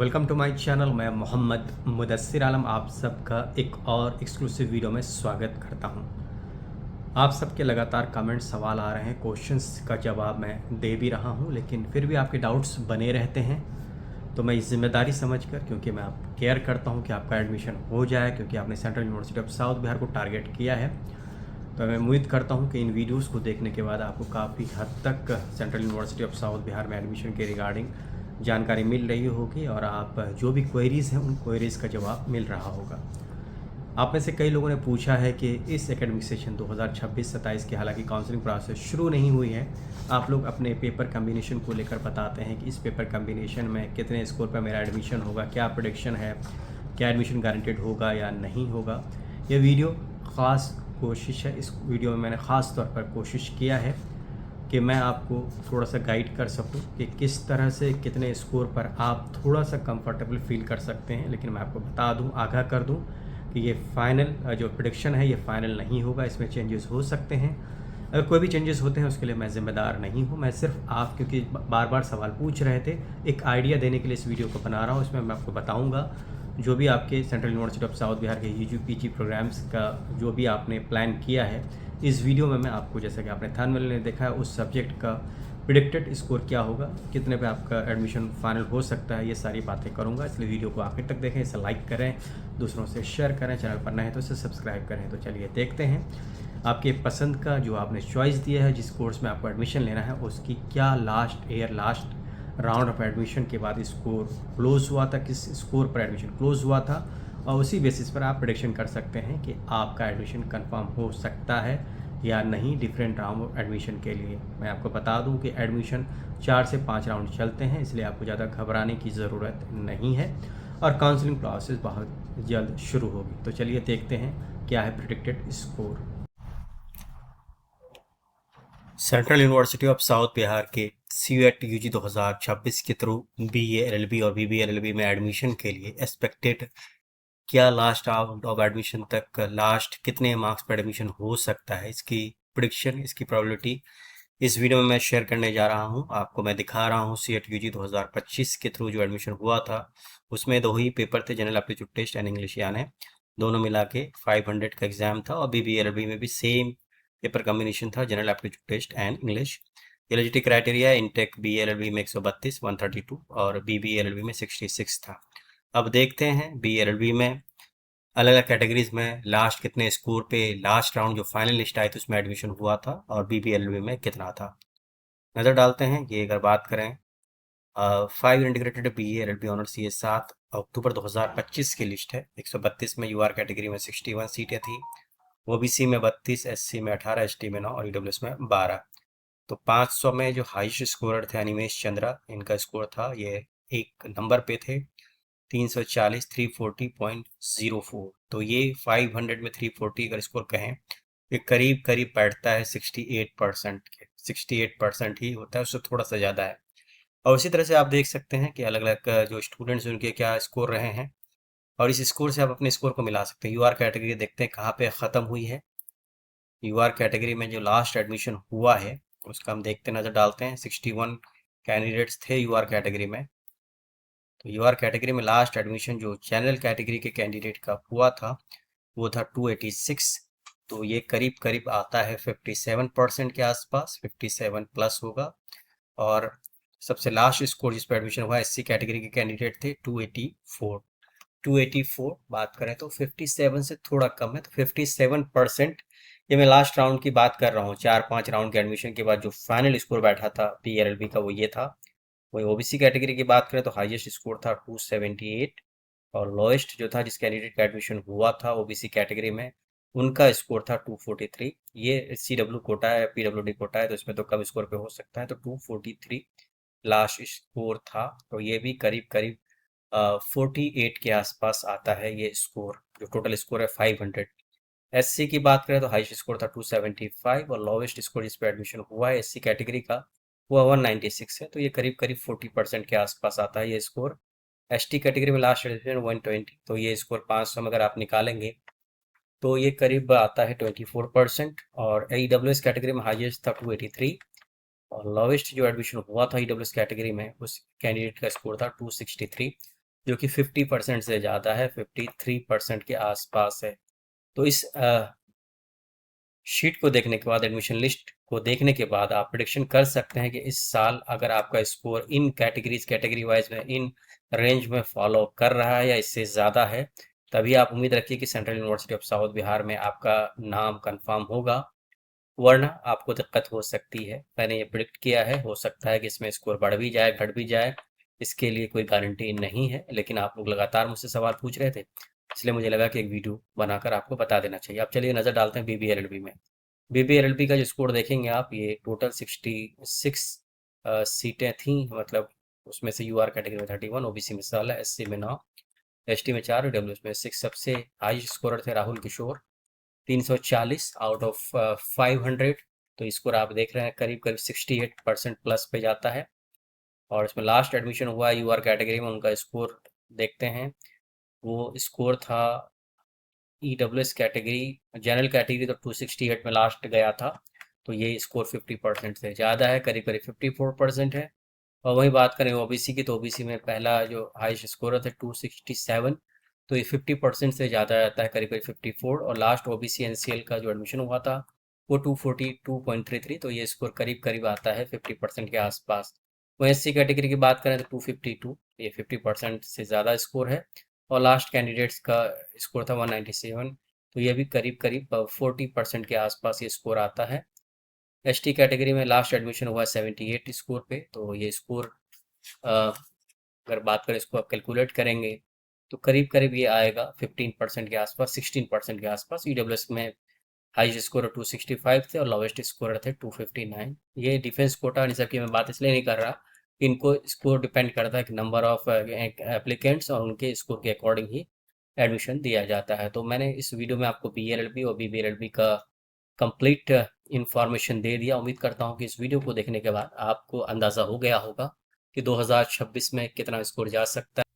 Welcome to my channel. मैं मोहम्मद मुदस्सिर आलम आप सबका एक और एक्सक्लूसिव वीडियो में स्वागत करता हूं। आप सबके लगातार कमेंट सवाल आ रहे हैं, क्वेश्चंस का जवाब मैं दे भी रहा हूं, लेकिन फिर भी आपके डाउट्स बने रहते हैं। तो मैं इस जिम्मेदारी समझकर, क्योंकि मैं आप केयर करता हूं कि आपका एडमिशन हो जाए, क्योंकि आपने central university of south Bihar को टारगेट किया है, तो मैं उम्मीद करता हूं कि इन वीडियोज़ को देखने के बाद आपको काफ़ी हद तक central university of south Bihar में एडमिशन के रिगार्डिंग जानकारी मिल रही होगी और आप जो भी क्वेरीज़ हैं उन क्वेरीज़ का जवाब मिल रहा होगा। आप में से कई लोगों ने पूछा है कि इस एकेडमिक सेशन 2026-27 की हालांकि काउंसलिंग प्रोसेस शुरू नहीं हुई है, आप लोग अपने पेपर कम्बिनेशन को लेकर बताते हैं कि इस पेपर कम्बिनेशन में कितने स्कोर पर मेरा एडमिशन होगा, क्या प्रेडिक्शन है, क्या एडमिशन गारंटेड होगा या नहीं होगा। ये वीडियो ख़ास कोशिश है, इस वीडियो में मैंने ख़ास तौर पर कोशिश किया है कि मैं आपको थोड़ा सा गाइड कर सकूं कि किस तरह से कितने स्कोर पर आप थोड़ा सा कंफर्टेबल फील कर सकते हैं। लेकिन मैं आपको बता दूं, आगाह कर दूं कि ये फाइनल जो प्रेडिक्शन है ये फाइनल नहीं होगा, इसमें चेंजेस हो सकते हैं। अगर कोई भी चेंजेस होते हैं उसके लिए मैं ज़िम्मेदार नहीं हूँ। मैं सिर्फ आप, क्योंकि बार बार सवाल पूछ रहे थे, एक आइडिया देने के लिए इस वीडियो को बना रहा हूँ। इसमें मैं आपको बताऊँगा जो भी आपके central university of south Bihar के यूजी पीजी प्रोग्राम्स का जो भी आपने प्लान किया है, इस वीडियो में मैं आपको, जैसा कि आपने थंबनेल में देखा है, उस सब्जेक्ट का प्रिडिक्टेड स्कोर क्या होगा, कितने पे आपका एडमिशन फाइनल हो सकता है, ये सारी बातें करूंगा। इसलिए वीडियो को आखिर तक देखें, इसे लाइक करें, दूसरों से शेयर करें, चैनल पर नए हैं तो इसे सब्सक्राइब करें। तो चलिए देखते हैं आपके पसंद का जो आपने चॉइस दिया है, जिस कोर्स में आपको एडमिशन लेना है, उसकी क्या लास्ट राउंड ऑफ एडमिशन के बाद स्कोर क्लोज हुआ था, किस स्कोर पर एडमिशन क्लोज हुआ था, और उसी बेसिस पर आप प्रेडिक्शन कर सकते हैं कि आपका एडमिशन कंफर्म हो सकता है या नहीं डिफरेंट राउंड ऑफ एडमिशन के लिए। मैं आपको बता दूं कि एडमिशन 4 से 5 राउंड चलते हैं, इसलिए आपको ज़्यादा घबराने की ज़रूरत नहीं है और काउंसलिंग प्रोसेस बहुत जल्द शुरू होगी। तो चलिए देखते हैं क्या है predicted score. Central university of south Bihar के CUET UG 2026 के थ्रू BA LLB और BBA LLB में एडमिशन के लिए एक्सपेक्टेड क्या लास्ट आउट ऑफ एडमिशन तक लास्ट कितने मार्क्स पर एडमिशन हो सकता है, इसकी प्रिडिक्शन, इसकी प्रोबेबिलिटी इस वीडियो में मैं शेयर करने जा रहा हूं। आपको मैं दिखा रहा हूं CUET UG 2025 के थ्रू जो एडमिशन हुआ था, उसमें 2 ही पेपर थे, general aptitude test and English, यानी दोनों मिला के 500 का एग्जाम था। और BBA LLB में भी सेम पेपर कॉम्बिनेशन था, general aptitude test and English. Eligibility criteria intake BA LLB में 132 132 और BBA LLB में 66 था। अब देखते हैं BA LLB में अलग अलग कैटेगरीज में लास्ट कितने स्कोर पे लास्ट राउंड जो फाइनल लिस्ट आई थी उसमें एडमिशन हुआ था और BBA LLB में कितना था। नज़र डालते हैं। ये अगर बात करें 5 इंटीग्रेटेड BA LLB ऑनर्स, ये 7 अक्टूबर 2025 की लिस्ट है। 132 में UR कैटेगरी में 61 सीटें थी, OBC में 32, SC में 18, ST में 9 और EWS में 12। तो 500 में जो हाईएस्ट स्कोरर थे अनिमेश चंद्रा, इनका स्कोर था, ये एक नंबर पे थे 340 340.04। तो ये 500 में 340 अगर स्कोर कहें, ये करीब करीब बैठता है 68% के, 68% ही होता है, उससे थोड़ा सा ज़्यादा है। और उसी तरह से आप देख सकते हैं कि अलग अलग जो स्टूडेंट्स उनके क्या स्कोर रहे हैं और इस स्कोर से आप अपने स्कोर को मिला सकते हैं। UR कैटेगरी देखते हैं कहाँ पे ख़त्म हुई है। UR कैटेगरी में जो लास्ट एडमिशन हुआ है उसका हम देखते नज़र डालते हैं। 61 कैंडिडेट्स थे UR कैटेगरी में। तो UR कैटेगरी में लास्ट एडमिशन जो जनरल कैटेगरी के कैंडिडेट का हुआ था वो था 286। तो ये करीब करीब आता है 57% के आसपास, 57 प्लस होगा। और सबसे लास्ट स्कोर जिस पर एडमिशन हुआ SC कैटेगरी के कैंडिडेट थे 284। 284 बात करें तो 57 से थोड़ा कम है, तो 57%। ये मैं लास्ट राउंड की बात कर रहा हूँ, 4-5 राउंड के एडमिशन के बाद जो फाइनल स्कोर बैठा था PLLB का वो ये था। वही OBC कैटेगरी की बात करें तो हाईएस्ट स्कोर था 278 और लोएस्ट जो था जिस कैंडिडेट का एडमिशन हुआ था OBC कैटेगरी में, उनका स्कोर था 243। ये CW कोटा है, PWD कोटा है, तो इसमें तो कम स्कोर पे हो सकता है, तो 243 लास्ट स्कोर था। तो ये भी करीब करीब 48 के आसपास आता है ये स्कोर, जो टोटल स्कोर है 500। SC की बात करें तो हाईएस्ट स्कोर था 275 और लोवेस्ट स्कोर जिस पे एडमिशन हुआ है SC कैटेगरी का वो 196 है। तो ये करीब करीब 40% के आसपास आता है ये स्कोर। ST कैटेगरी में लास्ट एडमिशन 120, तो ये स्कोर 500 में अगर आप निकालेंगे तो ये करीब आता है 24%। और EWS कैटेगरी में हाईएस्ट था 283 और लोवेस्ट जो एडमिशन हुआ था EWS कैटेगरी में उस कैंडिडेट का स्कोर था 263। जो कि 50% से ज़्यादा है, 53% के आसपास है। तो इस शीट को देखने के बाद, एडमिशन लिस्ट को देखने के बाद आप प्रिडिक्शन कर सकते हैं कि इस साल अगर आपका स्कोर इन कैटेगरी वाइज में इन रेंज में फॉलो कर रहा है या इससे ज़्यादा है, तभी आप उम्मीद रखिए कि central university of south Bihar में आपका नाम कंफर्म होगा, वरना आपको दिक्कत हो सकती है। मैंने ये प्रिडिक्ट किया है, हो सकता है कि इसमें स्कोर बढ़ भी जाए, घट भी जाए, इसके लिए कोई गारंटी नहीं है, लेकिन आप लोग लगातार मुझसे सवाल पूछ रहे थे, इसलिए मुझे लगा कि एक वीडियो बनाकर आपको बता देना चाहिए। अब चलिए नज़र डालते हैं BBLLB में। BBLLB का जो स्कोर देखेंगे आप, ये टोटल 66 सीटें थी, मतलब उसमें से UR कैटेगरी में 31, OBC में 16, SC में 9, ST में 4, EWS में 6। सबसे हाई स्कोरर थे राहुल किशोर, 340 आउट ऑफ 500। तो स्कोर आप देख रहे हैं करीब करीब 68% प्लस पे जाता है। और इसमें लास्ट एडमिशन हुआ UR कैटेगरी में, उनका स्कोर देखते हैं। वो स्कोर था EWS कैटेगरी, जनरल कैटेगरी तो 268 में लास्ट गया था, तो ये स्कोर 50% से ज़्यादा है, करीब करीब 54% है। और वही बात करें OBC की, तो OBC में पहला जो हाईएस्ट स्कोर थे 267, तो ये 50% से ज़्यादा आता है, करीब करीब 54। और लास्ट OBC NCL का जो एडमिशन हुआ था वो 242.33, तो ये स्कोर करीब करीब आता है 50% के आसपास। वहीं SC कैटेगरी की बात करें तो 252, ये 50% से ज़्यादा स्कोर है। और लास्ट कैंडिडेट्स का स्कोर था 197, तो ये भी करीब करीब 40% के आसपास ये स्कोर आता है। ST कैटेगरी में लास्ट एडमिशन हुआ 78 स्कोर पे, तो ये स्कोर अगर बात करें, इसको आप कैलकुलेट करेंगे तो करीब करीब ये आएगा 15% के आसपास, 16% के आसपास। EWS में हाईएस्ट स्कोर 265 थे और लोवेस्ट स्कोर थे 259। ये डिफेंस कोटा इन सब की मैं बात इसलिए नहीं कर रहा, इनको स्कोर डिपेंड करता है कि नंबर ऑफ एप्लीकेंट्स और उनके स्कोर के अकॉर्डिंग ही एडमिशन दिया जाता है। तो मैंने इस वीडियो में आपको BLLB और BBLLB का कंप्लीट इंफॉर्मेशन दे दिया। उम्मीद करता हूँ कि इस वीडियो को देखने के बाद आपको अंदाज़ा हो गया होगा कि 2026 में कितना स्कोर जा सकता है।